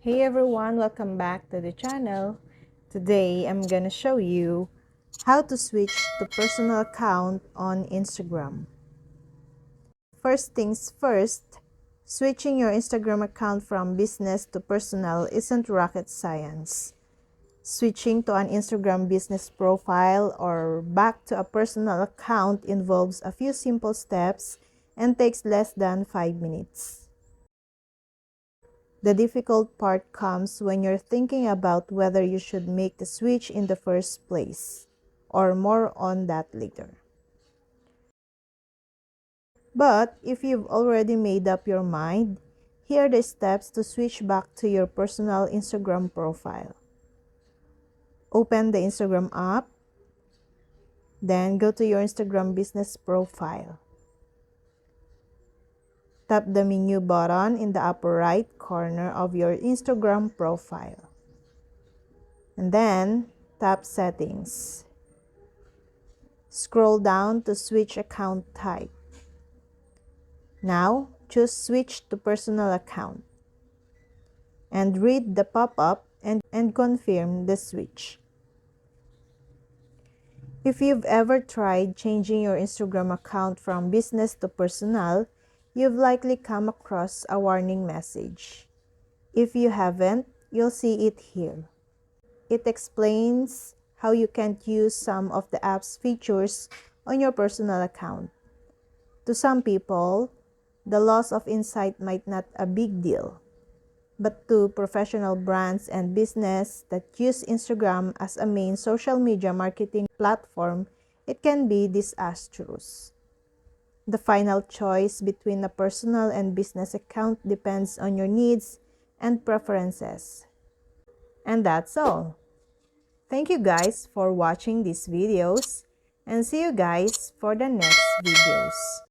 Hey everyone, welcome back to the channel. Today I'm gonna show you how to switch to personal account on Instagram. First things first, switching your Instagram account from business to personal isn't rocket science. Switching to an Instagram business profile or back to a personal account involves a few simple steps and takes less than 5 minutes. The difficult part comes when you're thinking about whether you should make the switch in the first place, or more on that later. But if you've already made up your mind, here are the steps to switch back to your personal Instagram profile. Open the Instagram app, then go to your Instagram business profile. Tap the menu button in the upper right corner of your Instagram profile. And then tap Settings. Scroll down to switch account type. Now, choose Switch to Personal Account. And read the pop-up and confirm the switch. If you've ever tried changing your Instagram account from business to personal, you've likely come across a warning message. If you haven't, you'll see it here. It explains how you can't use some of the app's features on your personal account. To some people, the loss of insight might not be a big deal, but to professional brands and business that use Instagram as a main social media marketing platform, it can be disastrous. The final choice between a personal and business account depends on your needs and preferences. And that's all. Thank you guys for watching these videos, and see you guys for the next videos.